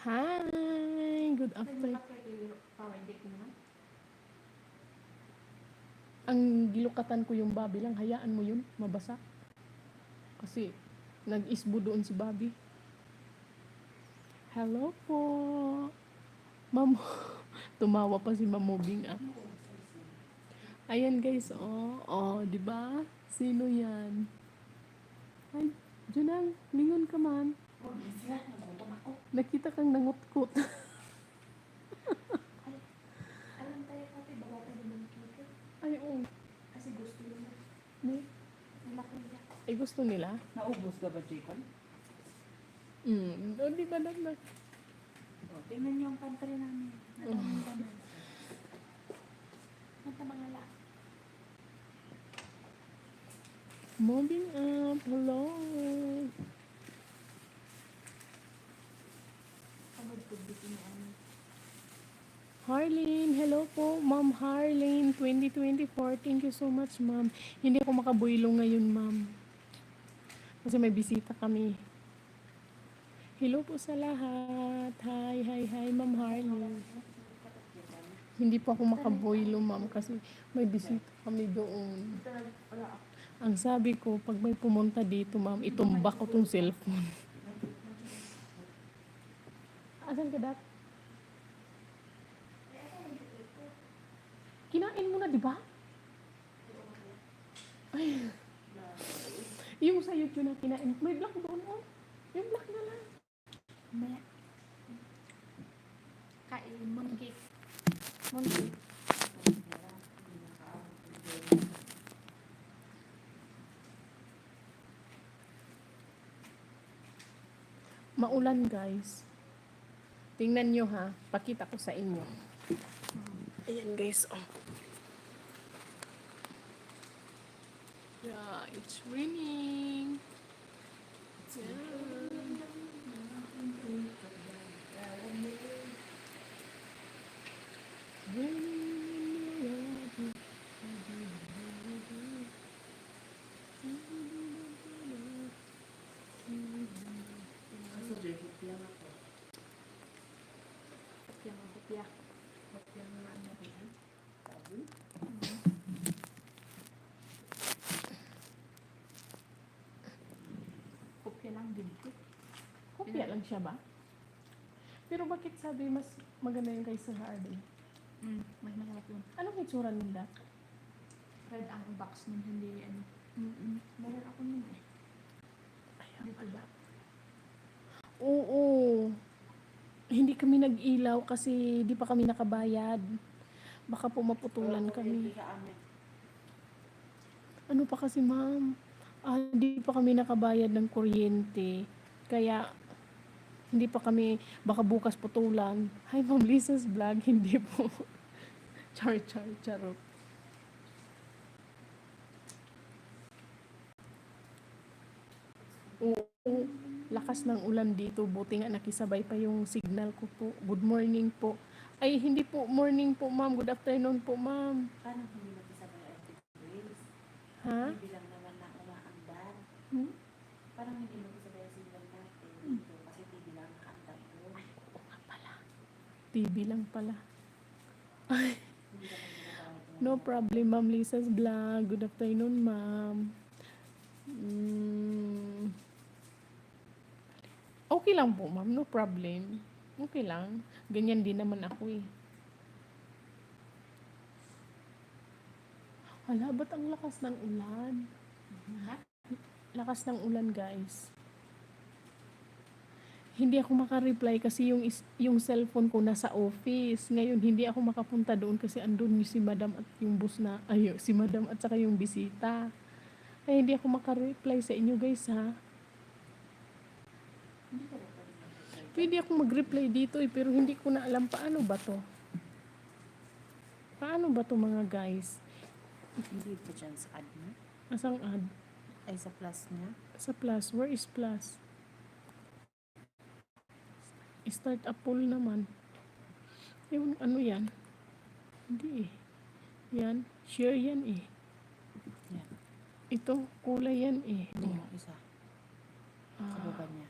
Hi! Good afternoon. Ang gilukatan ko yung Bobby lang. Hayaan mo yun. Mabasa. Kasi nag-isbo doon si Bobby. Hello po. Ma'am. Tumawa pa si Ma'am Moving up. Ayan guys, oh, di ba? Sino yan? Ay, Junang, lingon ka man. Nakita kang nangutkot. Alam tayo pati bawa tayo ng kike. Ay, oh. Kasi gusto nila. May, Nila. ay gusto nila? Naubos ka ba, Jacob? O, di ba naman? O, tingnan niyo ang pantry namin. Nadaming naman. Mata mga la. Moving up, hello. Pagod ko dito ni Ani. Harleen, hello po, Ma'am Harleen, 2024. Thank you so much, Ma'am. Hindi ako makabuilo ngayon, Ma'am. Kasi may bisita kami. Hello po sa lahat. Hi, Ma'am Harleen. Hindi po ako makabuilo, Ma'am, kasi may bisita kami doon. Ang sabi ko, pag may pumunta dito, Ma'am, itumba ko tong cellphone. Asan ka, Dad? Kinain mo na, di ba? Ay. Yung sa YouTube na kinain. May black doon, oh. Yung black na lang. Maya. Kain, mooncake. Mooncake. Maulan, guys. Tingnan nyo, ha. Pakita ko sa inyo. Ayan, guys, oh. Yeah, it's raining. Yeah. Kaso, Jacob lang ako. Kopya mo, kopya. Kopya nga ano ko yan. Sabi? Kopya lang din ko. Kopya lang siya ba? Pero bakit sabi mas maganda yung kay Sir Hardy? Mas masarap yun. Anong itsura nila? Red ang box nun, hindi ano. Meron ako nun eh. Dito ba? Oo. Hindi kami nag-ilaw kasi di pa kami nakabayad. Baka po maputulan kami. Sa amin. Ano pa kasi, ma'am? Di pa kami nakabayad ng kuryente. Kaya, hindi pa kami, baka bukas putulan. Hi, Ma'am Lisa's vlog. Hindi po. Charot. Oo. Lakas ng ulan dito. Buti nga nakisabay pa yung signal ko po. Good morning po. Ay, hindi po morning po, ma'am. Good afternoon po, ma'am. Paano hindi makisabay ang Grace? Ha? Hindi lang naman na umaandar. Hmm? Parang hindi makisabay ang signal natin dito kasi TV lang nakaandar doon. Oo nga pala. TV lang pala. Hindi naman ginagawa ito. No problem, Ma'am Lisa's vlog. Good afternoon, ma'am. Okay lang po, ma'am. No problem. Okay lang. Ganyan din naman ako eh. Hala, ba't ang lakas ng ulan? Lakas ng ulan, guys. Hindi ako makareply kasi yung cellphone ko nasa office. Ngayon, hindi ako makapunta doon kasi andun si madam at yung boss na, si madam at saka yung bisita. Kaya hindi ako makareply sa inyo, guys, ha? Hindi ka rin pwede mag-reply. Pwede ako mag-reply dito eh, pero hindi ko na alam paano ba to. Paano ba to, mga guys? Hindi pa dyan sa ad niya. Asang ad? Ay, sa plus niya. Sa plus. Where is plus? Start a poll naman. Ewan, ano yan? Hindi eh. Yan. Share yan eh. Yan. Ito, kulay yan eh. Hindi yung isa. Sa baba niya.